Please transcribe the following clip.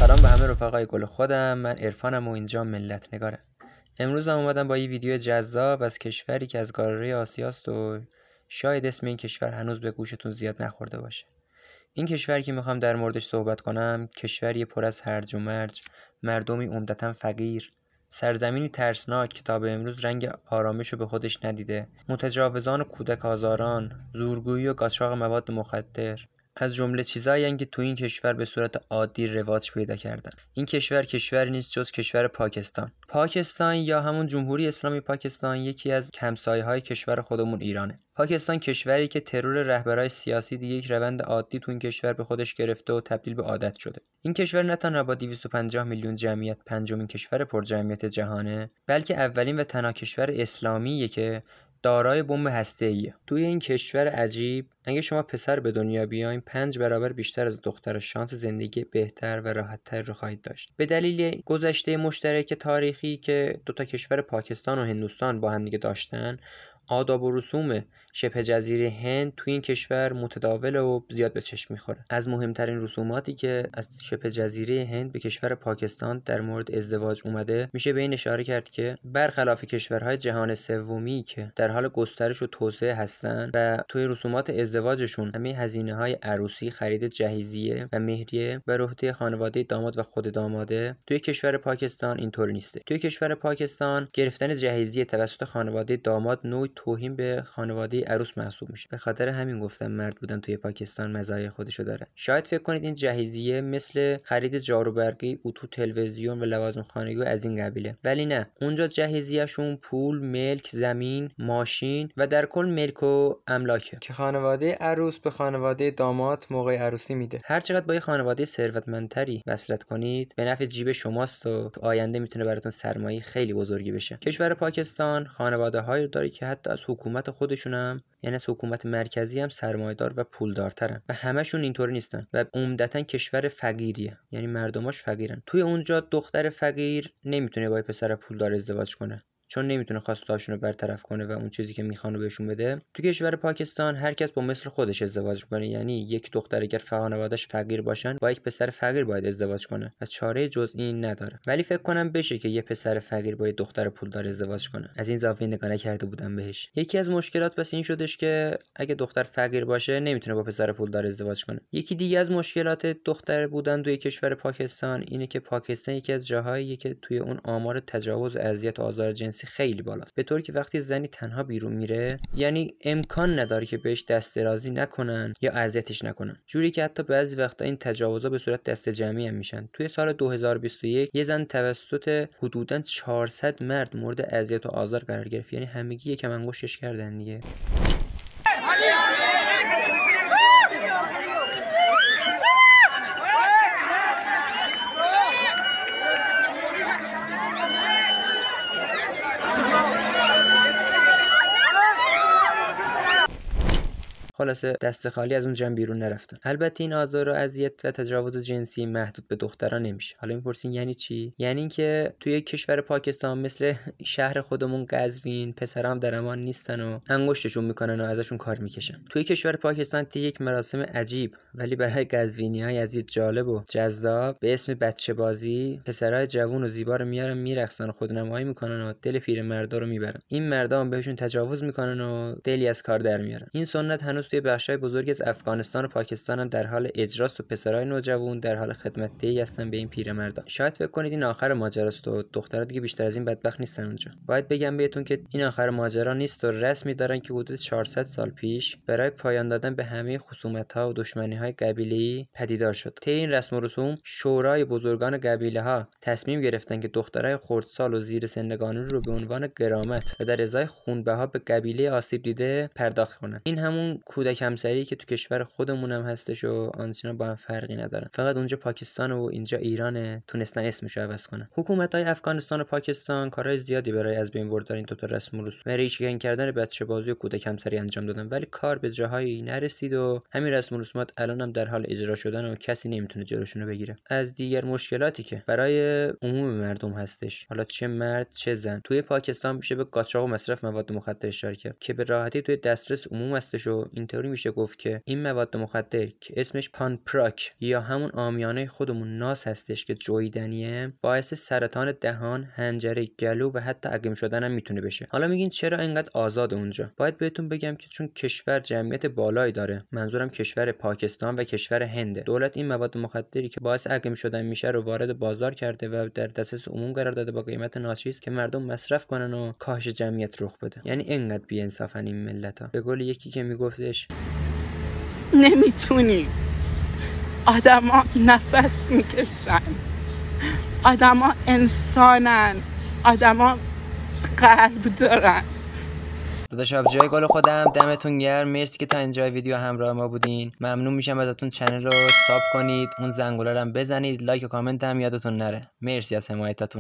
سلام به همه رفقای گل خودم. من عرفانم و اینجا ملت نگاره. امروز هم اومدم با یه ویدیو جذاب از کشوری که از قاره آسیاست و شاید اسم این کشور هنوز به گوشتون زیاد نخورده باشه. این کشوری که میخوام در موردش صحبت کنم کشوری پر از هرج و مرج، مردمی عمدتاً فقیر، سرزمینی ترسناک که تا به امروز رنگ آرامش رو به خودش ندیده، متجاوزان و کودک آزاران، زورگویی و قاچاق مواد مخدر از جمله چیزایی که تو این کشور به صورت عادی رواج پیدا کردن. این کشور کشوری نیست جز کشور پاکستان. پاکستان یا همون جمهوری اسلامی پاکستان یکی از همسایه‌های کشور خودمون ایرانه. پاکستان کشوری که ترور رهبرای سیاسی دیگه یک روند عادی تو این کشور به خودش گرفته و تبدیل به عادت شده. این کشور نه تنها با 250 میلیون جمعیت پنجمین کشور پرجمعیت جهانه، بلکه اولین و تنها کشور اسلامیه که دارای بمب هسته‌ایه. توی این کشور عجیب اگه شما پسر به دنیا بیاین 5 برابر بیشتر از دختر شانس زندگی بهتر و راحت‌تر رو خواهید داشت. به دلیل گذشته مشترک تاریخی که دو تا کشور پاکستان و هندوستان با هم دیگه داشتن، آداب و رسوم شبه جزیره هند توی این کشور متداول و زیاد به چشم میخوره. از مهمترین رسوماتی که از شبه جزیره هند به کشور پاکستان در مورد ازدواج اومده میشه به این اشاره کرد که برخلاف کشورهای جهان سومی که در حال گسترش و توسعه هستن و توی رسومات ازدواجشون همه هزینه‌های عروسی، خرید جهیزیه و مهریه بر عهده خانواده داماد و خود داماده، توی کشور پاکستان اینطور نیسته. توی کشور پاکستان گرفتن جهیزیه توسط خانواده داماد نوع توهین به خانواده عروس محسوب میشه. به خاطر همین گفتم مرد بودن توی پاکستان مزایای خودشو داره. شاید فکر کنید این جهیزیه مثل خرید جاروبرقی، اتو، تلویزیون و لوازم خانگی از این قبیله، ولی نه. اونجا جهیزیه‌شون پول، ملک، زمین، ماشین و در کل ملک و املاکه که خانواده عروس به خانواده داماد موقع عروسی میده. هر چقدر با یه خانواده ثروتمندتری وصلت کنید به نفع جیب شماست و تو آینده میتونه براتون سرمایه خیلی بزرگی بشه. کشور پاکستان خانواده‌هایی داره که حتی از حکومت خودشون هم، یعنی از حکومت مرکزی هم سرمایه‌دار و پولدارترن و همشون اینطوری نیستن و عمدتاً کشور فقیریه، یعنی مردماش فقیرن. توی اونجا دختر فقیر نمیتونه با پسر پولدار ازدواج کنه چون نمیتونه خواسته‌هاشون رو برطرف کنه و اون چیزی که میخوان رو بهشون بده. تو کشور پاکستان هر کس با مثل خودش ازدواج کنه، یعنی یک دختر اگر خانواده‌اش فقیر باشن با یک پسر فقیر باید ازدواج کنه و چاره جز این نداره. ولی فکر کنم بشه که یه پسر فقیر با یه دختر پولدار ازدواج کنه. از این زاویه نگاه نکرده بودم بهش. یکی از مشکلات پس این شدش که اگه دختر فقیر باشه نمیتونه با پسر پولدار ازدواج کنه. یکی دیگه از مشکلات دختر بودن توی کشور پاکستان اینه که پاکستان یکی از جاهاییه که توی اون آمار تجاوز، اذیت و آزار جنسی خیلی بالاست، به طوری که وقتی زنی تنها بیرون میره یعنی امکان نداره که بهش دست درازی نکنن یا اذیتش نکنن، جوری که حتی بعضی وقتا این تجاوزا به صورت دست جمعی هم میشن. توی سال 2021 یه زن توسط حدوداً 400 مرد مورد اذیت و آزار قرار گرفت، یعنی همگی یکم انگشتش کردن دیگه. خلاصه دست خالی از اون جمع بیرون نرفتن. البته این آزار و اذیت و تجاوز جنسی محدود به دختران نمیشه. حالا میپرسین یعنی چی؟ یعنی اینکه توی کشور پاکستان مثل شهر خودمون قزوین پسرام در امان نیستن و انگشتشون میکنن و ازشون کار میکشن. توی کشور پاکستان طی یک مراسم عجیب ولی برای قزوینی‌ها یزید جالب و جذاب به اسم بچه بازی پسرای جوون و زیبا رو میارن میرقصن و خودنمایی میکنن و دل پیرمردا رو میبرن. این مردا هم بهشون تجاوز میکنن و دلی از کار در میارن. این سنت هنوز توی بخشای بزرگی از افغانستان و پاکستان هم در حال اجراست و پسرای نوجوان در حال خدمت دهی هستن به این پیرمردا. شاید فکر کنید این آخر ماجراست و دخترها دیگه بیشتر از این بدبخت نیستن اونجا. باید بگم بهتون که این آخر ماجرا نیست و رسمی دارن که حدود 400 سال پیش برای پایان دادن به همه خصومت‌ها و دشمنی‌های قبیله‌ای پدیدار شد. طی این رسم و رسوم شورای بزرگان قبیله‌ها تصمیم گرفتن که دخترای خردسال و زیر سن قانونی رو به عنوان غرامت و در ازای خونبها به قبیله آسیب دیده پرداخت کنن. این همون کودک همسری که تو کشور خودمون هم هستش و آنچنان با هم فرقی ندارن، فقط اونجا پاکستان و اینجا ایران تونستن اسمشو عوض کنن. حکومت‌های افغانستان و پاکستان کارهای زیادی برای از بین بردن این دو تا رسم و رسوم و ریشه‌گذاری کردن بچه‌بازی و کودک همسری انجام دادن، ولی کار به جاهایی نرسید و همین رسم و رسومات الان هم در حال اجرا شدن و کسی نمیتونه جلوشونو بگیره. از دیگر مشکلاتی که برای عموم مردم هستش، حالا چه مرد چه زن، توی پاکستان میشه به قاچاق و مصرف مواد مخدر اشاره کرد که به راحتی توی دسترس عموم هستش و این اینطوری میشه گفت که این مواد مخدر که اسمش پانپراک یا همون عامیانه خودمون ناس هستش که جویدنیه، باعث سرطان دهان، حنجره، گلو و حتی اگم شدن هم میتونه بشه. حالا میگین چرا اینقدر آزاد اونجا؟ باید بهتون بگم که چون کشور جمعیت بالایی داره، منظورم کشور پاکستان و کشور هنده. دولت این مواد مخدری که باعث اگم شدن میشه رو وارد بازار کرده و در دسترس عموم قرار داده با قیمت ناچیز که مردم مصرف کنن و کاهش جمعیت رخ بده. یعنی اینقدر بی‌انصافن این ملت‌ها. به قول یکی که میگفتش نمیتونی، آدما نفس میکشن، آدما انسانن، آدما قلب دارن. داداش آبجوی گل خودم، دمتون گرم، مرسی که تا اینجا ویدیو همراه ما بودین. ممنون میشم ازتون چنل رو ساب کنید، اون زنگوله رو هم بزنید، لایک و کامنت هم یادتون نره. مرسی از حمایتتون.